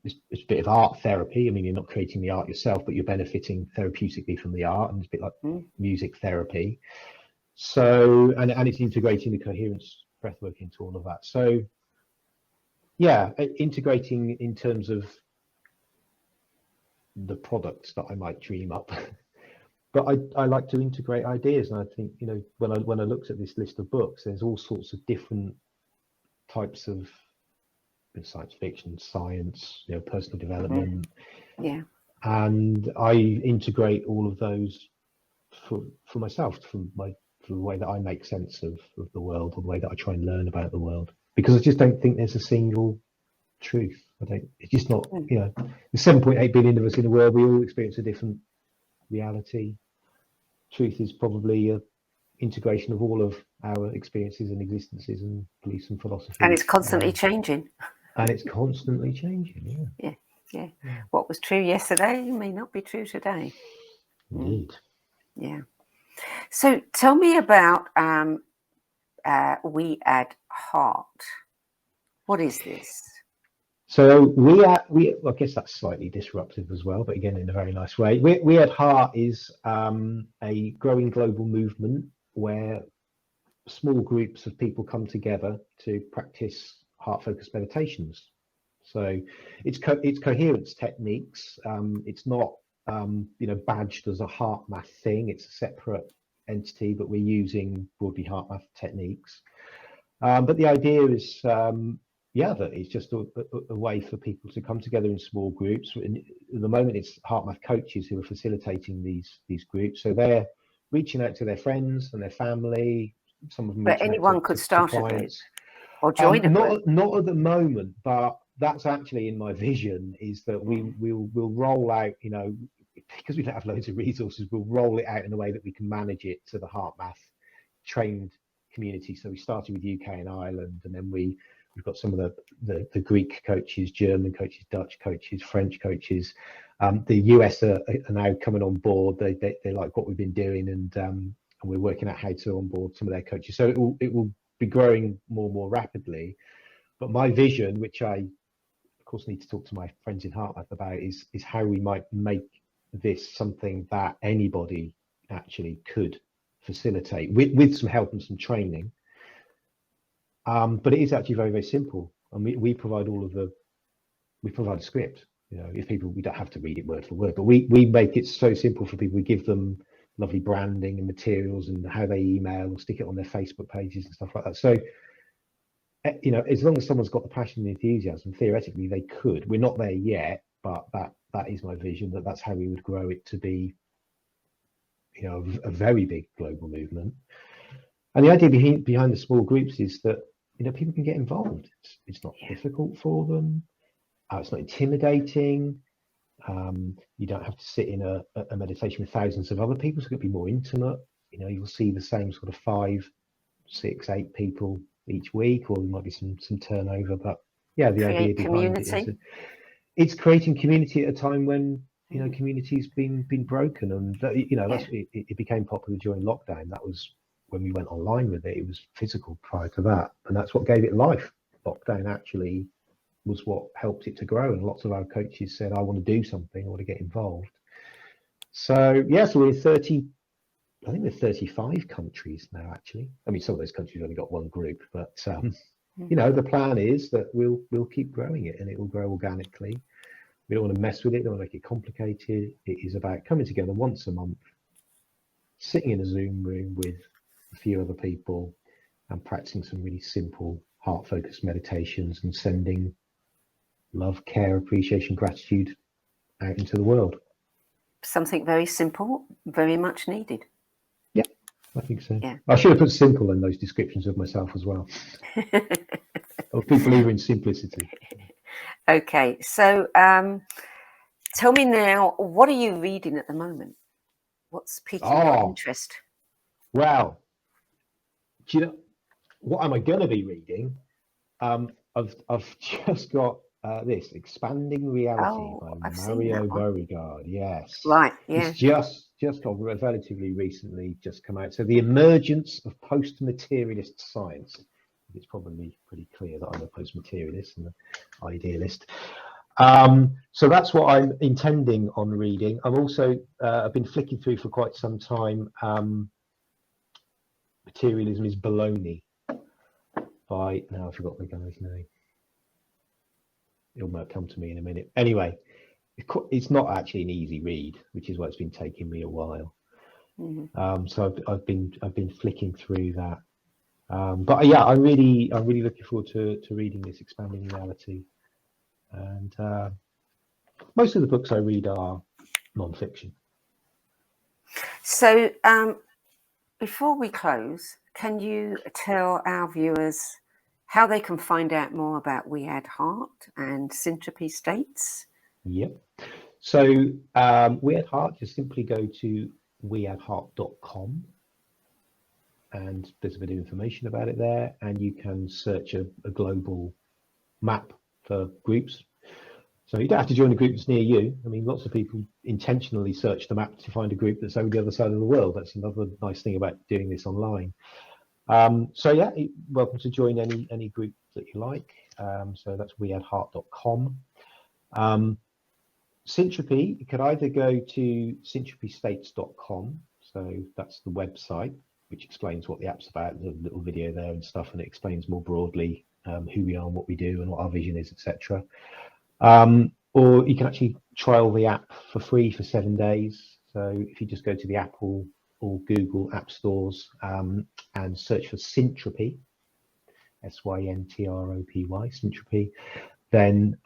It's a bit of art therapy. I mean, you're not creating the art yourself, but you're benefiting therapeutically from the art, and it's a bit like music therapy. So, and it's integrating the coherence breath work into all of that. So, yeah, integrating in terms of the products that I might dream up. But I like to integrate ideas, and I think when I looked at this list of books, there's all sorts of different types of science fiction, science, personal development, and I integrate all of those for myself, for the way that I make sense of the world, or the way that I try and learn about the world, because I just don't think there's a single truth. It's just not. There's 7.8 billion of us in the world. We all experience a different reality. Truth is probably a integration of all of our experiences and existences and beliefs and philosophies. And it's constantly changing. And it's constantly changing. Yeah. What was true yesterday may not be true today. Indeed. Yeah. So tell me about WeAddHeart. What is this? So I guess that's slightly disruptive as well, but again, in a very nice way. WeAddHeart is a growing global movement where small groups of people come together to practice heart-focused meditations. So it's coherence techniques. It's not badged as a HeartMath thing. It's a separate entity, but we're using broadly HeartMath techniques. But the idea is that it's just a way for people to come together in small groups. At the moment, it's HeartMath coaches who are facilitating these groups. So they're reaching out to their friends and their family. Some of them. But anyone could start a group or join a group. Not at the moment, but that's actually in my vision, is that we'll roll out, because we don't have loads of resources, we'll roll it out in a way that we can manage it to the HeartMath trained community. So we started with UK and Ireland, and then we've got some of the Greek coaches, German coaches, Dutch coaches, French coaches. The US are now coming on board. They like what we've been doing, and we're working out how to onboard some of their coaches. So it will be growing more and more rapidly. But my vision, which I of course need to talk to my friends in HeartMath about, is how we might make this something that anybody actually could facilitate with some help and some training. But it is actually very, very simple, and we provide we provide a script. If people, we don't have to read it word for word, but we make it so simple for people. We give them lovely branding and materials and how they email or stick it on their Facebook pages and stuff like that. So as long as someone's got the passion and enthusiasm, theoretically they could. We're not there yet, but that is my vision, that's how we would grow it to be a very big global movement. And the idea behind the small groups is that people can get involved. It's not difficult for them. It's not intimidating. You don't have to sit in a meditation with thousands of other people, so it could be more intimate. You'll see the same sort of 5, 6, 8 people each week, or there might be some turnover. But yeah, the idea behind it is it's creating community at a time when community's been broken, and that's it became popular during lockdown. That was when we went online with it, it was physical prior to that, and that's what gave it life. Lockdown actually was what helped it to grow, and lots of our coaches said, I want to do something, I want to get involved. So so we're 30, I think we're 35 countries now, actually. I mean, some of those countries only got one group, but you know, the plan is that we'll keep growing it, and it will grow organically. We don't want to mess with it, don't want to make it complicated. It is about coming together once a month, sitting in a Zoom room with a few other people and practicing some really simple heart-focused meditations and sending love, care, appreciation, gratitude out into the world. Something very simple, very much needed. Yeah, I think so. Yeah. I should have put simple in those descriptions of myself as well. I'm a big believer in simplicity. Okay, so tell me now, what are you reading at the moment? What's piquing your interest? Well, do you know, what am I going to be reading? I've just got this Expanding Reality by Mario Beauregard. Yes, right. Yeah, it's just got relatively recently just come out. So the emergence of post-materialist science. It's probably pretty clear that I'm a post-materialist and an idealist. So that's what I'm intending on reading. I'm also I've been flicking through for quite some time. Materialism is Baloney by, now I forgot the guy's name. It might come to me in a minute. Anyway, it's not actually an easy read, which is why it's been taking me a while. So I've been flicking through that. But yeah, I'm really looking forward to reading this Expanding Reality. And most of the books I read are non-fiction. So before we close, can you tell our viewers how they can find out more about WeAddHeart and Syntropy States? Yep. So WeAddHeart, just simply go to weaddheart.com, and there's a bit of information about it there, and you can search a global map for groups. So you don't have to join a group that's near you. I mean, lots of people intentionally search the map to find a group that's over the other side of the world. That's another nice thing about doing this online. So yeah, welcome to join any group that you like. So that's weaddheart.com. Syntropy, you could either go to syntropystates.com. So that's the website, which explains what the app's about. There's a little video there and stuff, and it explains more broadly who we are and what we do and what our vision is, etc. Or you can actually trial the app for free for 7 days. So if you just go to the Apple or Google app stores and search for Syntropy, Syntropy, Syntropy, then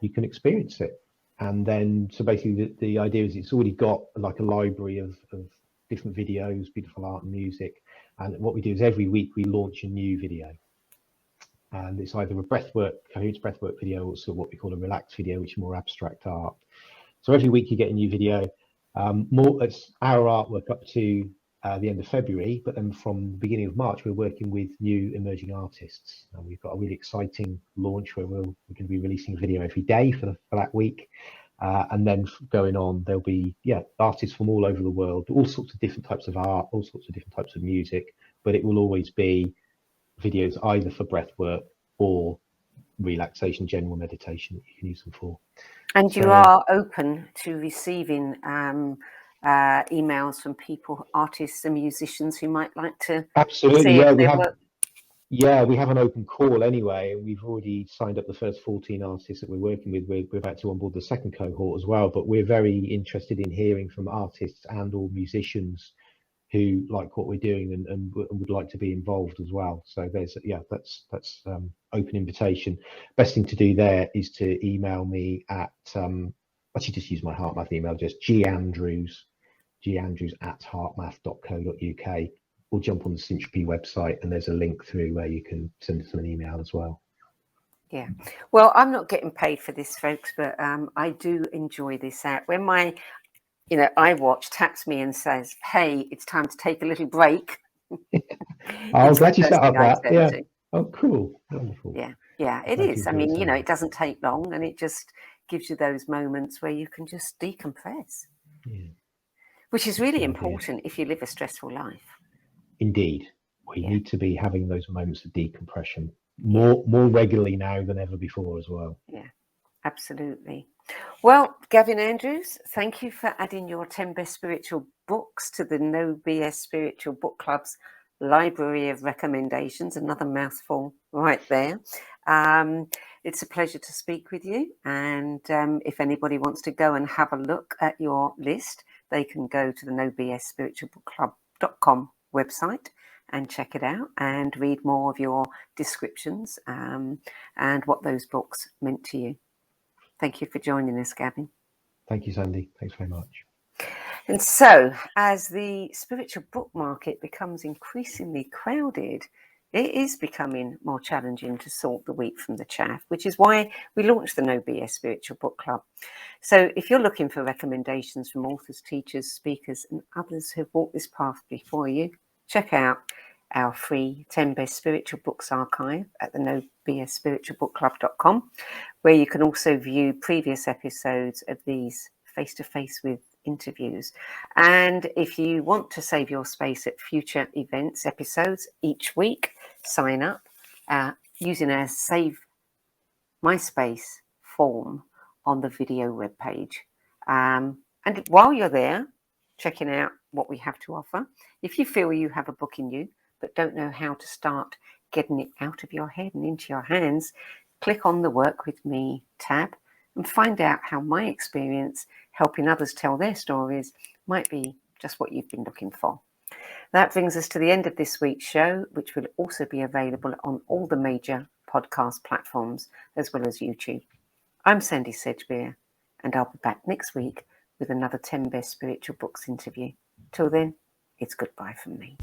you can experience it. And then, so basically the idea is it's already got like a library of different videos, beautiful art and music. And what we do is every week we launch a new video. And it's either a coherence breathwork video, or also what we call a relaxed video, which is more abstract art. So every week you get a new video. It's our artwork up to the end of February, but then from the beginning of March, we're working with new emerging artists. And we've got a really exciting launch where we're going to be releasing a video every day for that week. And then going on, there'll be artists from all over the world, all sorts of different types of art, all sorts of different types of music, but it will always be videos either for breath work or relaxation, general meditation that you can use them for. And you are open to receiving emails from people, artists and musicians who might like to absolutely work. We have an open call anyway, and we've already signed up the first 14 artists that we're working with. We're about to onboard the second cohort as well, but we're very interested in hearing from artists and or musicians who like what we're doing and would like to be involved as well. So there's that's open invitation. Best thing to do there is to email me at actually just use my HeartMath email address, gandrews at heartmath.co.uk, or jump on the Syntropy website and there's a link through where you can send us an email as well. Yeah, well, I'm not getting paid for this, folks, but I do enjoy this app. When my iWatch taps me and says, "Hey, it's time to take a little break." I'm glad you set up that. Yeah. Oh, cool. Wonderful. Yeah, it is. I mean, it doesn't take long, and it just gives you those moments where you can just decompress, which is really important if you live a stressful life. indeed, we Yeah. need to be having those moments of decompression more regularly now than ever before as well. Yeah, absolutely. Well, Gavin Andrews, thank you for adding your 10 best spiritual books to the No BS Spiritual Book Club's library of recommendations. Another mouthful right there. It's a pleasure to speak with you. And if anybody wants to go and have a look at your list, they can go to the No BS Spiritual Book Club.com website and check it out and read more of your descriptions and what those books meant to you. Thank you for joining us, Gavin. Thank you, Sandie. Thanks very much. And so, as the spiritual book market becomes increasingly crowded, it is becoming more challenging to sort the wheat from the chaff, which is why we launched the No BS Spiritual Book Club. So if you're looking for recommendations from authors, teachers, speakers, and others who've walked this path before you, check out our free 10 Best Spiritual Books archive at the NoBSSpiritualBookClub.com, where you can also view previous episodes of these face-to-face with interviews. And if you want to save your space at future events episodes each week, sign up using our Save My Space form on the video webpage. And while you're there, checking out what we have to offer, if you feel you have a book in you, but don't know how to start getting it out of your head and into your hands, click on the Work With Me tab and find out how my experience helping others tell their stories might be just what you've been looking for. That brings us to the end of this week's show, which will also be available on all the major podcast platforms as well as YouTube. I'm Sandie Sedgbeer, and I'll be back next week with another 10 Best Spiritual Books interview. Till then, it's goodbye from me.